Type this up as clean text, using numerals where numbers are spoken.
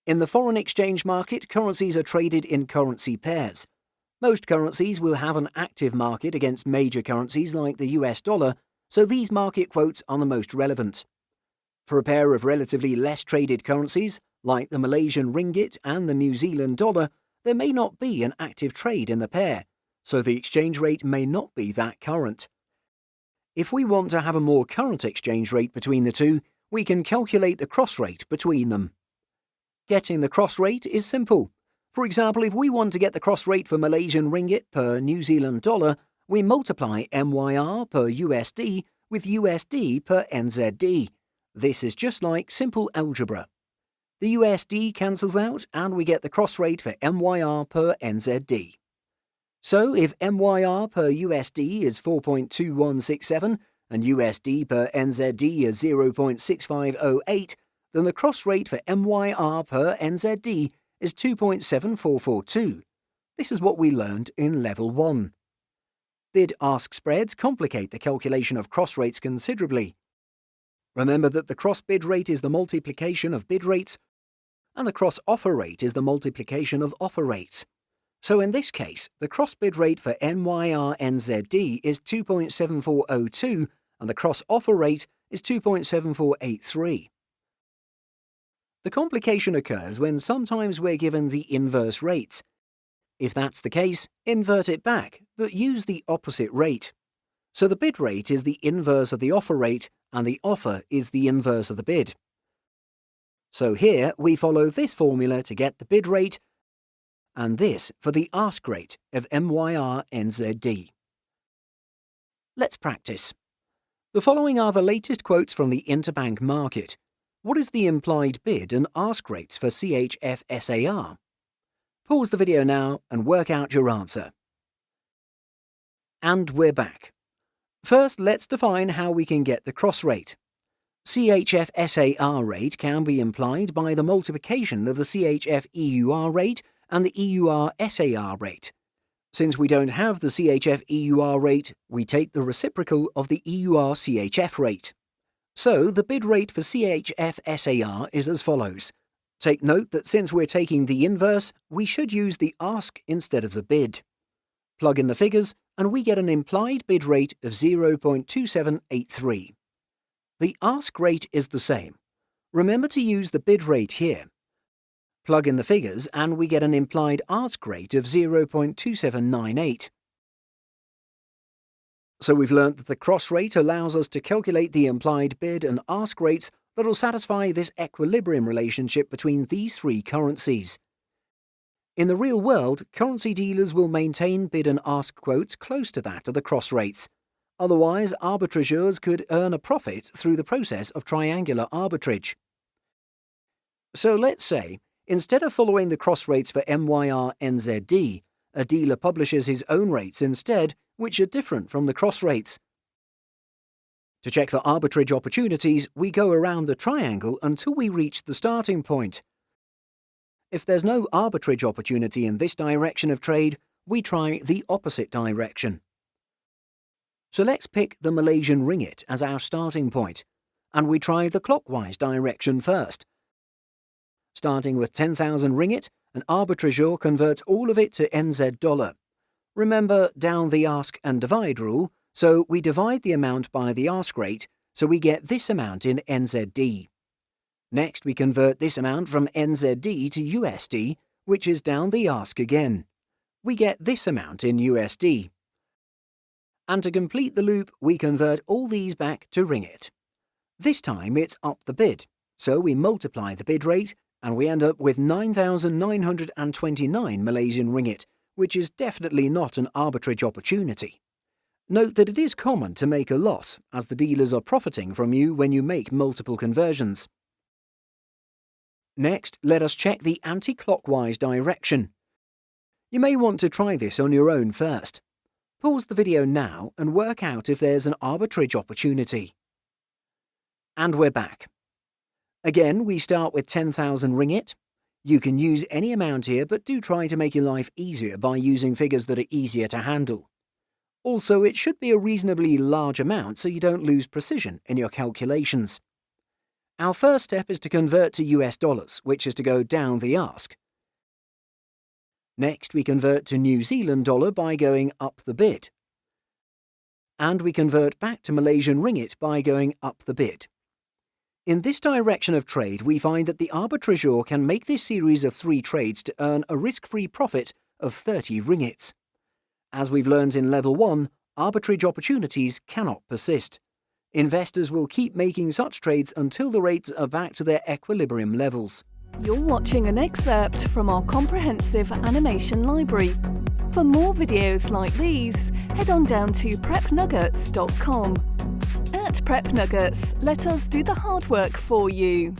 In the foreign exchange market, currencies are traded in currency pairs. Most currencies will have an active market against major currencies like the US dollar, so these market quotes are the most relevant. For a pair of relatively less traded currencies, like the Malaysian ringgit and the New Zealand dollar, there may not be an active trade in the pair, so the exchange rate may not be that current. If we want to have a more current exchange rate between the two, we can calculate the cross rate between them. Getting the cross rate is simple. For example, if we want to get the cross rate for Malaysian ringgit per New Zealand dollar, we multiply MYR per USD with USD per NZD. This is just like simple algebra. The USD cancels out and we get the cross rate for MYR per NZD. So if MYR per USD is 4.2167 and USD per NZD is 0.6508, then the cross rate for MYR per NZD is 2.7442. This is what we learned in Level 1. Bid-ask spreads complicate the calculation of cross rates considerably. Remember that the cross-bid rate is the multiplication of bid rates, and the cross-offer rate is the multiplication of offer rates. So in this case, the cross-bid rate for NYR-NZD is 2.7402, and the cross-offer rate is 2.7483. The complication occurs when sometimes we're given the inverse rates. If that's the case, invert it back, but use the opposite rate. So the bid rate is the inverse of the offer rate, and the offer is the inverse of the bid. So here we follow this formula to get the bid rate, and this for the ask rate of MYR-NZD. Let's practice. The following are the latest quotes from the interbank market. What is the implied bid and ask rates for CHF-SAR? Pause the video now and work out your answer. And we're back. First, let's define how we can get the cross rate. CHF-SAR rate can be implied by the multiplication of the CHF-EUR rate and the EUR-SAR rate. Since we don't have the CHF-EUR rate, we take the reciprocal of the EUR-CHF rate. So the bid rate for CHF-SAR is as follows. Take note that since we're taking the inverse, we should use the ask instead of the bid. Plug in the figures and we get an implied bid rate of 0.2783. The ask rate is the same. Remember to use the bid rate here. Plug in the figures and we get an implied ask rate of 0.2798. So we've learnt that the cross rate allows us to calculate the implied bid and ask rates that will satisfy this equilibrium relationship between these three currencies. In the real world, currency dealers will maintain bid and ask quotes close to that of the cross rates. Otherwise, arbitrageurs could earn a profit through the process of triangular arbitrage. So let's say, instead of following the cross rates for MYR-NZD, a dealer publishes his own rates instead, which are different from the cross rates. To check for arbitrage opportunities, we go around the triangle until we reach the starting point. If there's no arbitrage opportunity in this direction of trade, we try the opposite direction. So let's pick the Malaysian ringgit as our starting point, and we try the clockwise direction first. Starting with 10,000 ringgit, an arbitrageur converts all of it to NZ dollar. Remember down the ask and divide rule, so we divide the amount by the ask rate, so we get this amount in NZD. Next, we convert this amount from NZD to USD, which is down the ask again. We get this amount in USD. And to complete the loop, we convert all these back to ringgit. This time it's up the bid, so we multiply the bid rate, and we end up with 9,929 Malaysian ringgit, which is definitely not an arbitrage opportunity. Note that it is common to make a loss, as the dealers are profiting from you when you make multiple conversions. Next, let us check the anti-clockwise direction. You may want to try this on your own first. Pause the video now and work out if there's an arbitrage opportunity. And we're back. Again, we start with 10,000 ringgit. You can use any amount here, but do try to make your life easier by using figures that are easier to handle. Also, it should be a reasonably large amount so you don't lose precision in your calculations. Our first step is to convert to US dollars, which is to go down the ask. Next, we convert to New Zealand dollar by going up the bid. And we convert back to Malaysian ringgit by going up the bid. In this direction of trade, we find that the arbitrageur can make this series of 3 trades to earn a risk-free profit of 30 ringgits. As we've learned in Level 1, arbitrage opportunities cannot persist. Investors will keep making such trades until the rates are back to their equilibrium levels. You're watching an excerpt from our comprehensive animation library. For more videos like these, head on down to prepnuggets.com. At Prep Nuggets, let us do the hard work for you.